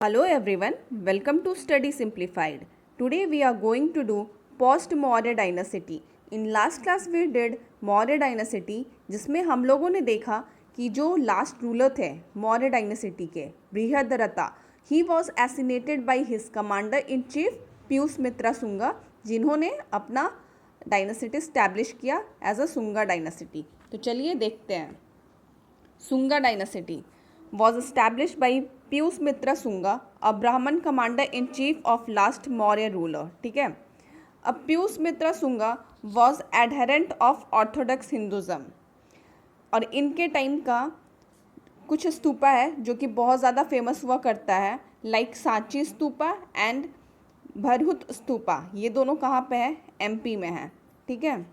Hello everyone, welcome to Study Simplified. Today we are going to do post-Maurya dynasty. In last class we did Maurya dynasty जिसमें हम लोगों ने देखा कि जो लास्ट रूलर थे मौर्य डायनेसिटी के Brihadratha he was assassinated by his commander in chief Pushyamitra Sunga जिन्होंने अपना डायनेसिटी स्टैब्लिश किया एज अ सुंगा डायनेसिटी। तो चलिए देखते हैं। Sunga dynasty was established by Pushyamitra Sunga, a Brahmin commander in chief of last Maurya ruler. ठीक है। अब पीयूष मित्रा Sunga was adherent of orthodox Hinduism और इनके टाइम का कुछ स्तूपा है जो कि बहुत ज़्यादा फेमस हुआ करता है, लाइक सांची स्तूपा एंड भरहुत स्तूपा। ये दोनों कहाँ पे है? एमपी में है। ठीक है।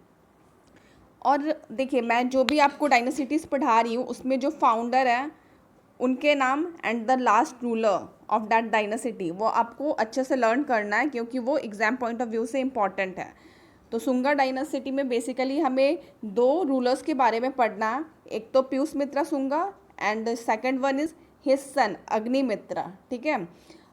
और देखिए, मैं जो भी आपको डायनेसिटीज़ पढ़ा रही हूँ उसमें जो फाउंडर है उनके नाम and the last ruler of that dynasty वो आपको अच्छे से लर्न करना है क्योंकि वो एग्ज़ाम पॉइंट ऑफ व्यू से इम्पॉर्टेंट है। तो सुंगा डायनेसिटी में बेसिकली हमें दो रूलर्स के बारे में पढ़ना है, एक तो Pushyamitra Sunga and second one is his son Agnimitra. ठीक है।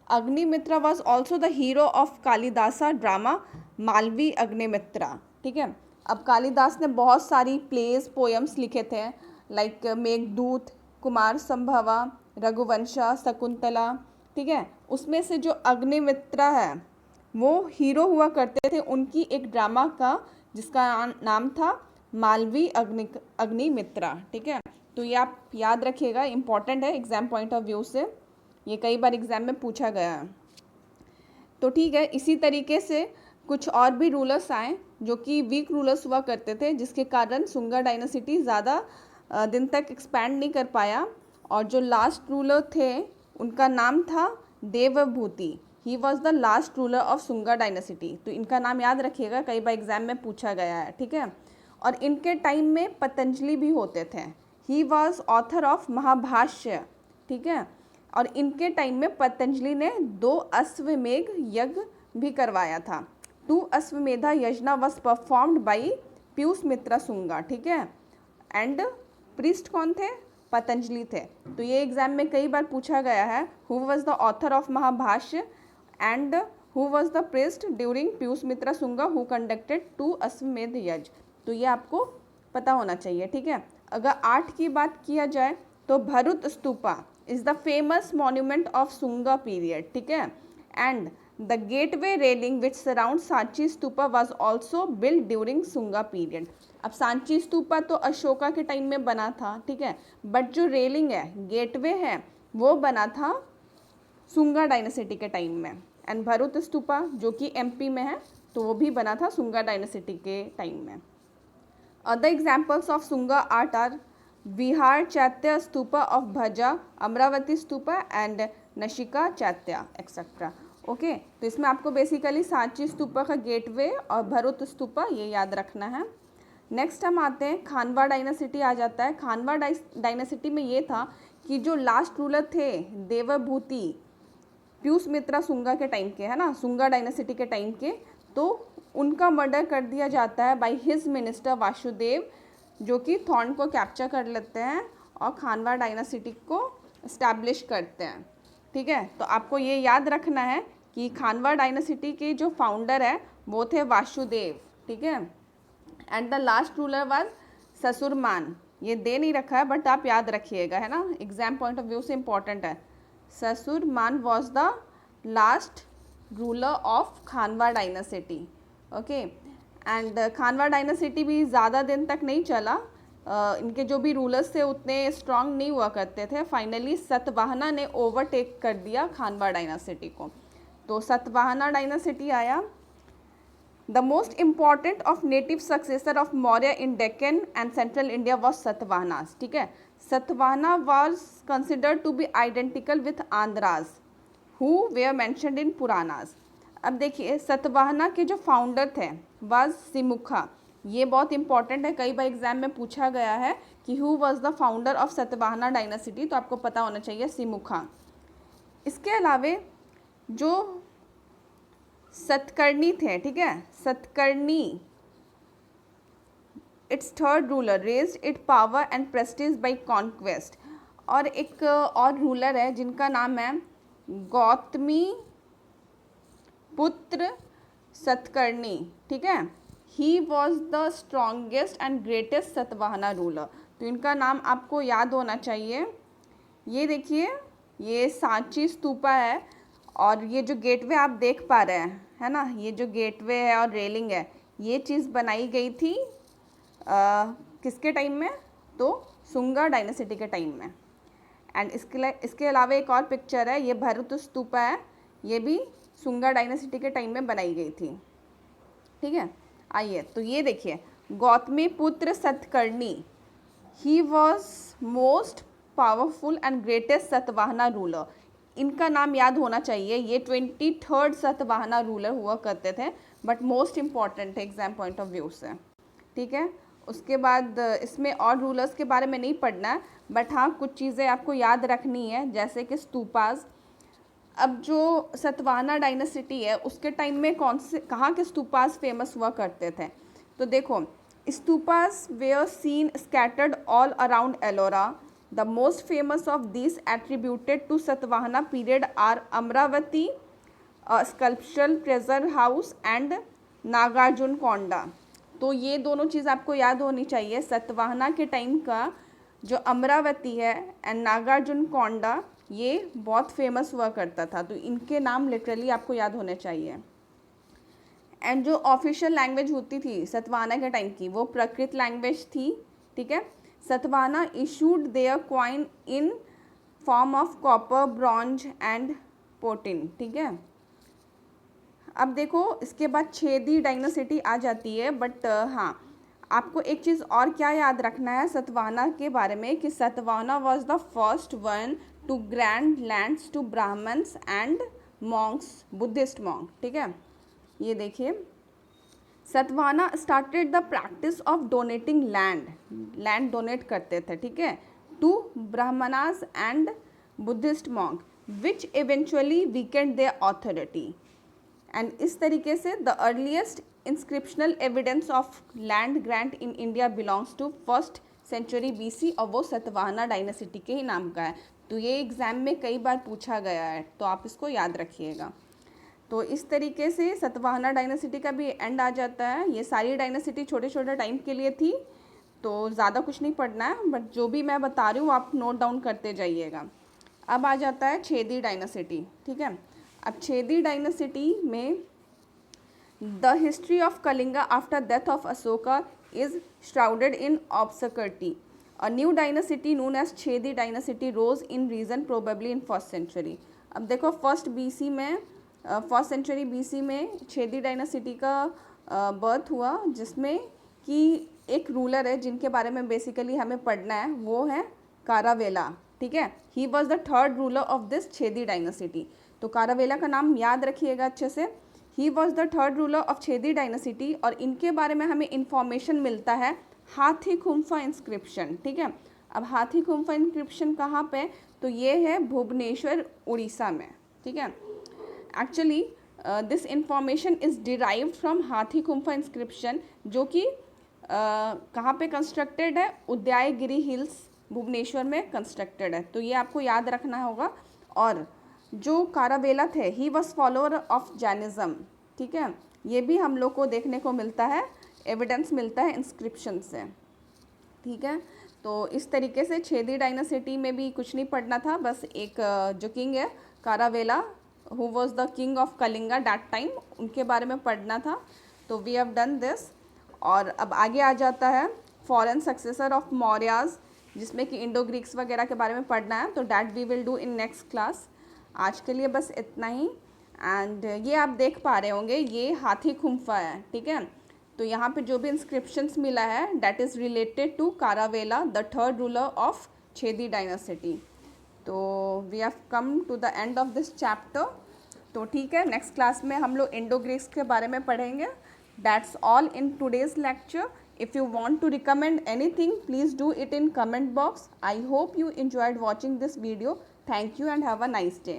Agnimitra was also the hero of Kalidasa drama Malavi Agnimitra. ठीक है। अब कालिदास ने बहुत सारी प्लेस पोएम्स लिखे थे, लाइक मेघदूत, कुमार संभवा, रघुवंशा, शकुंतला। ठीक है। उसमें से जो अग्निमित्रा है वो हीरो हुआ करते थे उनकी एक ड्रामा का जिसका नाम था मालवी अग्निमित्रा। ठीक है। तो ये आप याद रखिएगा, इम्पॉर्टेंट है एग्जाम पॉइंट ऑफ व्यू से, ये कई बार एग्जाम में पूछा गया है। तो ठीक है, इसी तरीके से कुछ और भी रूलर्स आए जो कि वीक रूलर्स हुआ करते थे जिसके कारण सुंगा डायनेसिटी ज़्यादा दिन तक एक्सपैंड नहीं कर पाया। और जो लास्ट रूलर थे उनका नाम था Devabhuti. He was the last ruler of Sunga dynasty. तो इनका नाम याद रखिएगा, कई बार एग्जाम में पूछा गया है। ठीक है। और इनके टाइम में पतंजलि भी होते थे। He was author of Mahabhashya. ठीक है। और इनके टाइम में पतंजलि ने 2 अश्वमेध यज्ञ भी करवाया था। 2 अश्वमेधा यज्ञ वॉज परफॉर्म्ड बाई पीयूष मित्रा सुंगा। ठीक है। एंड प्रीस्ट कौन थे? पतंजलि थे। तो ये एग्जाम में कई बार पूछा गया है, who was the author of Mahabhashya and who was the priest during Piyush Mitra Sunga who conducted 2 अश्वमेध यज्ञ। तो ये आपको पता होना चाहिए। ठीक है। अगर 8 की बात किया जाए तो Bharhut stupa is the famous monument of Sunga period. ठीक है। And the gateway railing which surround Sanchi stupa was also build during Sunga period. अब सांची स्तूपा तो अशोका के टाइम में बना था। ठीक है। बट जो रेलिंग है, गेटवे है, वो बना था सुंगा डायनेसिटी के टाइम में। एंड भरुत स्तूपा जो कि एमपी में है तो वो भी बना था सुंगा डायनेसिटी के टाइम में। Other examples of Sunga art are vihara chaitya stupa of भजा, अमरावती स्तूपा एंड नशिका चैत्य एक्सेट्रा। ओके। तो इसमें आपको बेसिकली सांची स्तूपा का गेटवे और भरुत स्तूपा ये याद रखना है। नेक्स्ट हम आते हैं, खानवा डायनेसिटी आ जाता है। खानवा डायनेसिटी में ये था कि जो लास्ट रूलर थे देवभूति पीयूष मित्रा सुंगा के टाइम के, है ना, सुंगा डायनेसिटी के टाइम के, तो उनका मर्डर कर दिया जाता है बाय हिज मिनिस्टर वासुदेव जो कि थॉर्न को कैप्चर कर लेते हैं और खानवा डायनेसिटी को इस्टेब्लिश करते हैं। ठीक है। तो आपको ये याद रखना है कि खानवा डायनेसिटी के जो फाउंडर है वो थे वासुदेव। ठीक है। And the last ruler was Susarman. ये दे नहीं रखा है बट आप याद रखिएगा, है ना, एग्जाम पॉइंट ऑफ व्यू से इम्पॉर्टेंट है। Susarman was the last ruler of Kanva dynasty. Okay. And Kanva dynasty भी ज़्यादा दिन तक नहीं चला। इनके जो भी रूलर्स थे उतने स्ट्रांग नहीं हुआ करते थे। फाइनली सतवाहना ने ओवरटेक कर दिया खानवा डायनेसिटी को। तो सतवाहना डायनेसिटी आया। The most important of native successor of Maurya in Deccan and central India was Satavahanas. ठीक है। Satavahana was considered to be identical with Andhras who were mentioned in Puranas. अब देखिए, सतवाहना के जो फाउंडर थे वॉज सिमुखा। ये बहुत इंपॉर्टेंट है, कई बार एग्जाम में पूछा गया है कि who was the founder of Satavahana dynasty, तो आपको पता होना चाहिए सिमुखा। इसके अलावे जो सतकर्णी थे, ठीक है, Satakarni its third ruler raised it power and prestige by conquest. और एक और रूलर है जिनका नाम है गौतमी पुत्र सतकर्णी, ठीक है। He was the strongest and greatest Satavahana ruler. तो इनका नाम आपको याद होना चाहिए। ये देखिए, ये सांची स्तूपा है और ये जो गेटवे आप देख पा रहे हैं, है ना, ये जो गेटवे है और रेलिंग है, ये चीज़ बनाई गई थी किसके टाइम में? तो सुंगा डायनेसिटी के टाइम में। एंड इसके अलावा एक और पिक्चर है, ये भरत स्तूपा है, ये भी सुंगा डायनेसिटी के टाइम में बनाई गई थी, ठीक है। आइए, तो ये देखिए, गौतमी पुत्र Satakarni, he was most powerful and greatest Satavahana ruler. इनका नाम याद होना चाहिए। ये 23rd सतवाहना रूलर हुआ करते थे, बट मोस्ट इम्पॉर्टेंट है एग्जाम पॉइंट ऑफ व्यू से, ठीक है। उसके बाद इसमें और रूलर्स के बारे में नहीं पढ़ना है, बट हाँ कुछ चीज़ें आपको याद रखनी है, जैसे कि स्तूपास। अब जो सतवाहना डायनेसिटी है उसके टाइम में कहाँ के स्तूपास फेमस हुआ करते थे? तो देखो, stupas were seen scattered all around Ellora. The most famous of these attributed to Satavahana period are Amravati, sculptural treasure house and Nagarjunakonda. तो ये दोनों चीज़ आपको याद होनी चाहिए। सतवाहना के टाइम का जो अमरावती है एंड नागार्जुन कोंडा, ये बहुत फेमस हुआ करता था, तो इनके नाम लिटरली आपको याद होने चाहिए। एंड जो ऑफिशियल लैंग्वेज होती थी सतवाहना के टाइम की, वो प्राकृत लैंग्वेज थी, ठीक है। Satavahana issued their coin in form of copper, bronze and potin, ठीक है। अब देखो, इसके बाद छेदी डायनेसिटी आ जाती है, बट हाँ आपको एक चीज़ और क्या याद रखना है सतवाहना के बारे में, कि Satavahana was the first one to grant lands to Brahmans and monks, Buddhist monk, ठीक है। ये देखिए, Satavahana started the practice of donating land donate करते थे, ठीक है, to Brahmanas and Buddhist monk, which eventually weakened their authority. And इस तरीके से the earliest inscriptional evidence of land grant in India belongs to 1st century BC, और वो Satavahana dynasty के ही नाम का है। तो ये एग्ज़ाम में कई बार पूछा गया है, तो आप इसको याद रखिएगा। तो इस तरीके से सतवाहना डायनेसिटी का भी एंड आ जाता है। ये सारी डायनेसिटी छोटे छोटे टाइम के लिए थी, तो ज़्यादा कुछ नहीं पढ़ना है, बट जो भी मैं बता रही हूँ आप नोट डाउन करते जाइएगा। अब आ जाता है छेदी डायनेसिटी, ठीक है। अब छेदी डायनेसिटी में the history of Kalinga after death of Ashoka is shrouded in obscurity. A new dynasty known as Chedi dynasty rose in region probably in 1st century। अब देखो, 1st century BC में छेदी डायनेसिटी का बर्थ हुआ, जिसमें कि एक रूलर है जिनके बारे में बेसिकली हमें पढ़ना है, वो है कारावेला, ठीक है। He was the 3rd ruler of this Chhedi dynasty. तो कारावेला का नाम याद रखिएगा अच्छे से। He was the 3rd ruler of Chedi dynasty, और इनके बारे में हमें इंफॉर्मेशन मिलता है हाथी खुम्फा इंस्क्रिप्शन, ठीक है। अब हाथी खुम्फा इंस्क्रिप्शन कहाँ पे? तो ये है भुवनेश्वर, उड़ीसा में, ठीक है। Actually this information is derived from हाथी खुम्फा इंस्क्रिप्शन, जो कि कहाँ पे कंस्ट्रक्टेड है? उदयगिरी हिल्स, भुवनेश्वर में कंस्ट्रक्टेड है, तो ये आपको याद रखना होगा। और जो कारावेला थे, he was follower of Jainism, ठीक है। ये भी हम लोग को देखने को मिलता है, एविडेंस मिलता है इंस्क्रिप्शन से, ठीक है। तो इस तरीके से छेदी डायनेसिटी में भी कुछ नहीं पढ़ना था, बस एक जो किंग है Kharavela, who was the king of Kalinga that time, उनके बारे में पढ़ना था। तो वी हैव डन दिस। और अब आगे आ जाता है फॉरेन सक्सेसर ऑफ मौर्याज, जिसमें कि इंडो ग्रीक्स वगैरह के बारे में पढ़ना है, तो that we will do in next class. आज के लिए बस इतना ही। एंड ये आप देख पा रहे होंगे, ये हाथी खुम्फा है, ठीक है। तो यहाँ पे जो भी इंस्क्रिप्शंस मिला है, that is related to Kharavela, the 3rd ruler of Chedi dynasty. तो we have come to the end of this chapter. तो ठीक है, नेक्स्ट क्लास में हम लोग इंडो ग्रीक्स के बारे में पढ़ेंगे। That's all in today's lecture. If you want to recommend anything, please do it in comment box. I hope you enjoyed watching this video. Thank you and have a nice day.